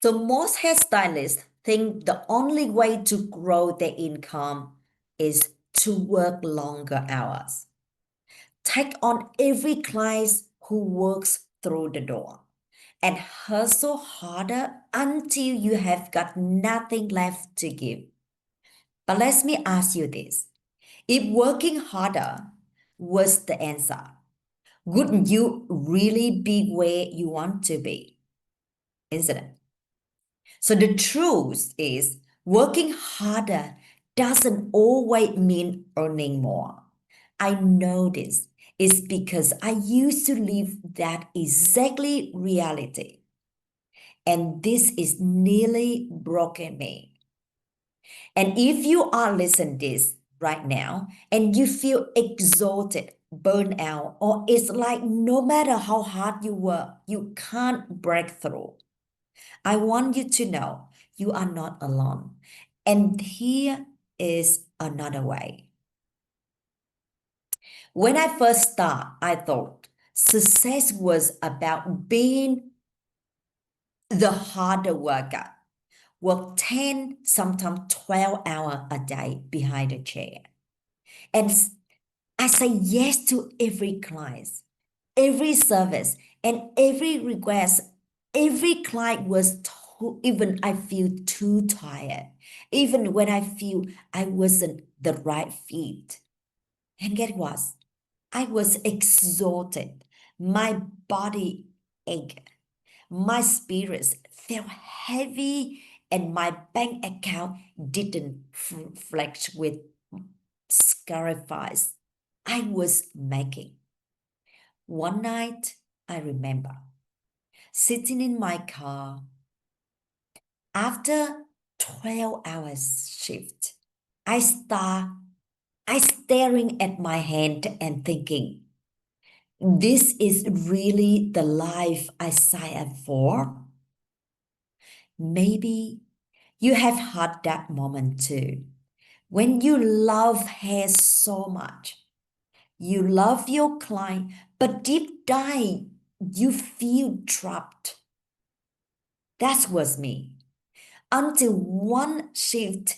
So most hairstylists think the only way to grow their income is to work longer hours. Take on every client who works through the door and hustle harder until you have got nothing left to give. But let me ask you this. If working harder was the answer, wouldn't you really be where you want to be? Isn't it? So the truth is, working harder doesn't always mean earning more. I know this is because I used to live that exactly reality. And this is nearly broken me. And if you are listening this right now and you feel exhausted, burned out, or it's like no matter how hard you work, you can't break through, I want you to know you are not alone. And here is another way. When I first started, I thought success was about being the harder worker, work 10, sometimes 12 hours a day behind a chair. And I say yes to every client, every service, and every request. Every client was even I feel too tired, even when I feel I wasn't the right fit. And get what? I was exhausted. My body ached. My spirits felt heavy, and my bank account didn't flex with sacrifice I was making. One night, I remember sitting in my car after 12 hours shift. I start I staring at my hand and thinking, this is really the life I signed up for? Maybe you have had that moment too. When you love hair so much, you love your client, but deep down, you feel trapped. That was me. Until one shift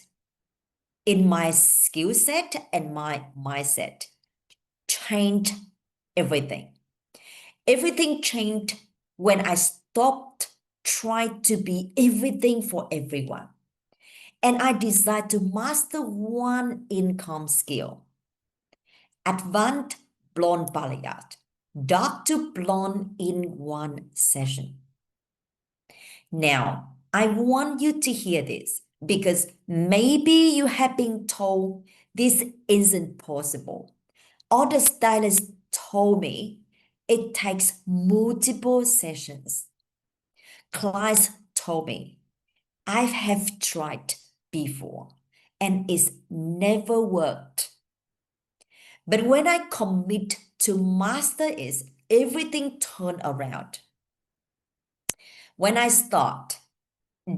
in my skill set and my mindset changed everything. Everything changed when I stopped trying to be everything for everyone. And I decided to master one income skill. Advanced blonde balayage, dark to blonde in one session. Now, I want you to hear this because maybe you have been told this isn't possible. Or the stylist told me it takes multiple sessions. Clients told me I have tried before and it's never worked. But when I commit to master it, everything turned around. When I start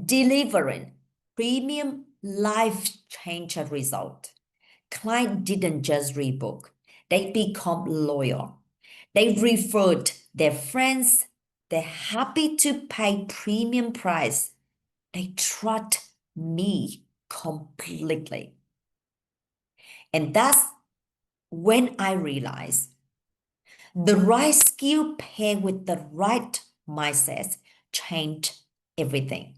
delivering premium life changer result, client didn't just rebook, they become loyal. They referred their friends, they're happy to pay premium price. They trust me completely. And that's when I realized the right skill paired with the right mindset change everything.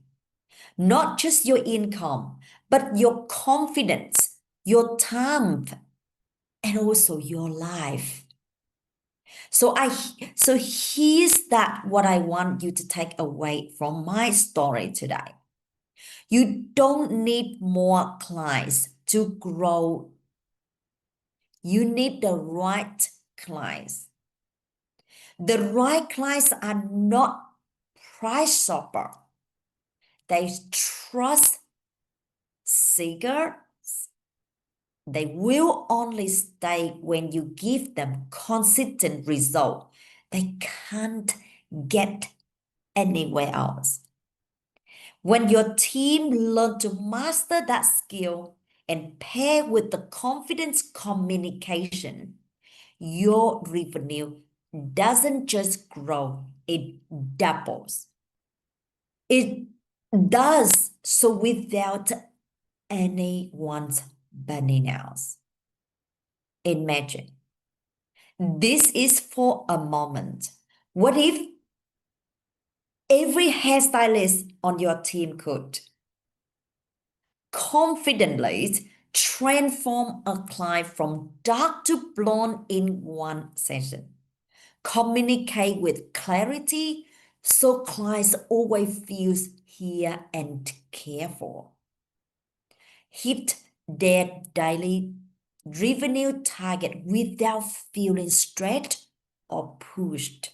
Not just your income, but your confidence, your time, and also your life. So here's that what I want you to take away from my story today. You don't need more clients to grow. You need the right clients. The right clients are not price shopper. They trust seeker. They will only stay when you give them consistent result. They can't get anywhere else. When your team learn to master that skill and pair with the confidence communication, your revenue doesn't just grow, it doubles. It does so without anyone's burning out. Imagine this is for a moment. What if every hairstylist on your team could confidently transform a client from dark to blonde in one session? Communicate with clarity so clients always feels heard and cared for. Hit their daily revenue target without feeling stressed or pushed.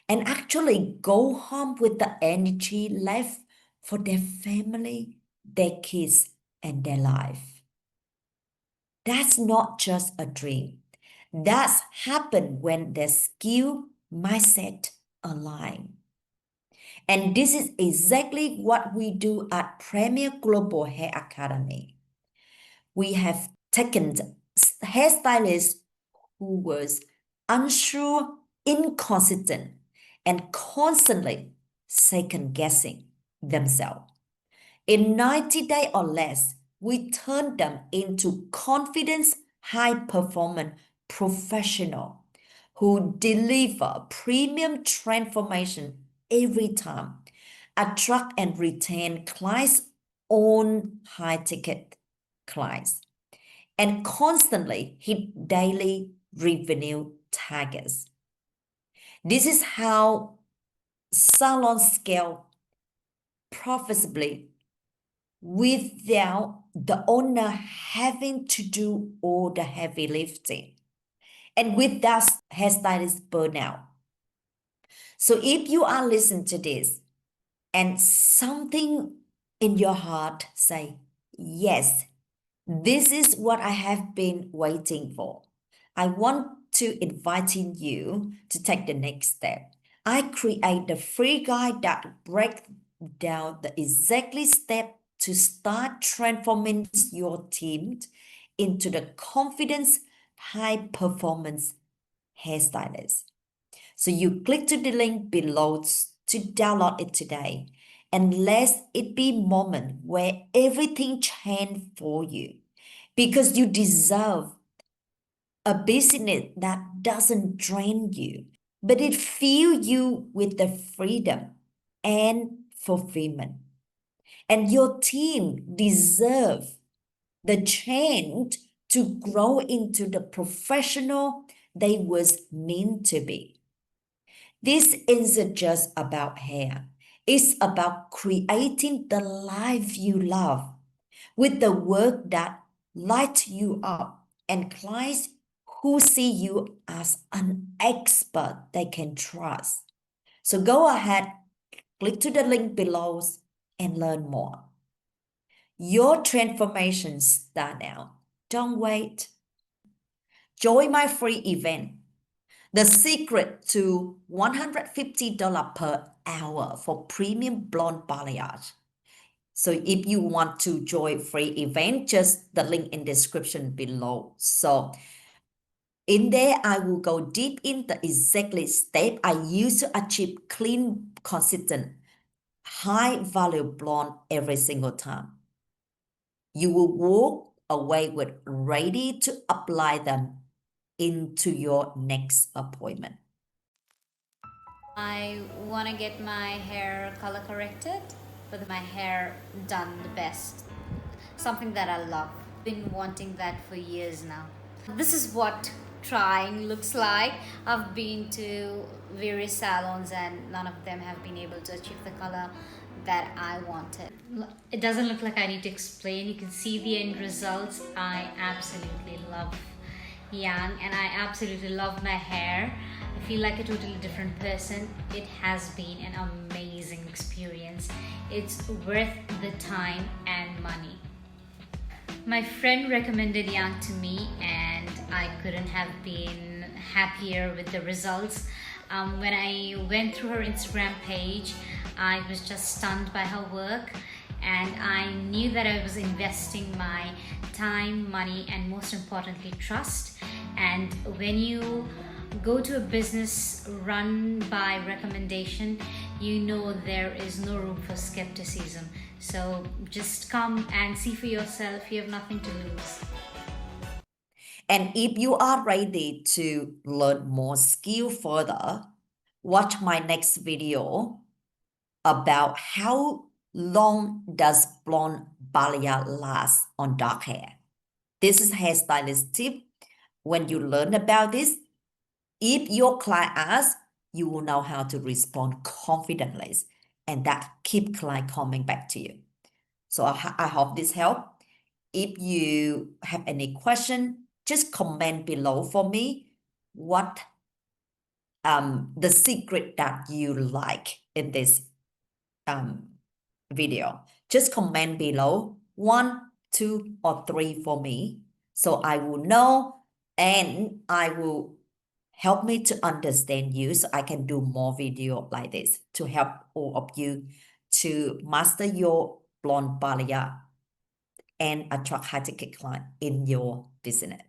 And actually go home with the energy left for their family, their kids, and their life. That's not just a dream. That's happened when their skill mindset align. And this is exactly what we do at Premier Global Hair Academy. We have taken hairstylists who was unsure, inconsistent, and constantly second guessing themselves. In 90 days or less, we turn them into confident, high performance professional who deliver premium transformation every time, attract and retain clients on high ticket clients, and constantly hit daily revenue targets. This is how salons scale profitably without the owner having to do all the heavy lifting. And with that, hairstylist burnout. So if you are listening to this and something in your heart say, yes, this is what I have been waiting for, I want to inviting you to take the next step. I create the free guide that breaks down the exactly step to start transforming your team into the confidence, high performance hairstylist. So you click to the link below to download it today. And let it be a moment where everything changes for you. Because you deserve a business that doesn't drain you, but it fills you with the freedom and fulfillment. And your team deserve the chance to grow into the professional they was meant to be. This isn't just about hair. It's about creating the life you love with the work that lights you up and clients who see you as an expert they can trust. So go ahead, click to the link below and learn more. Your transformation start now. Don't wait. Join my free event. The secret to $150 per hour for premium blonde balayage. So if you want to join free event, just the link in description below. So in there, I will go deep in the exactly step I use to achieve clean, consistent, high value blonde every single time. You will walk away with ready to apply them into your next appointment. I want to get my hair color corrected, with my hair done the best. Something that I love. Been wanting that for years now. This is what trying looks like. I've been to various salons and none of them have been able to achieve the color that I wanted. It doesn't look like I need to explain. You can see the end results. I absolutely love Giang and I absolutely love my hair. I feel like a totally different person. It has been an amazing experience. It's worth the time and money. My friend recommended Giang to me and I couldn't have been happier with the results. When I went through her Instagram page, I was just stunned by her work and I knew that I was investing my time, money, and most importantly, trust. And when you go to a business run by recommendation, you know there is no room for skepticism. So just come and see for yourself. You have nothing to lose. And if you are ready to learn more skill further, watch my next video about how long does blonde balayage last on dark hair. This is hairstylist tip. When you learn about this, if your client asks, you will know how to respond confidently, and that keep client coming back to you. So I hope this helped. If you have any question, just comment below for me what the secret that you like in this um video. Just comment below 1, 2, or 3 for me, so I will know, and I will help me to understand you, so I can do more video like this to help all of you to master your blonde balayage and attract high ticket client in your business.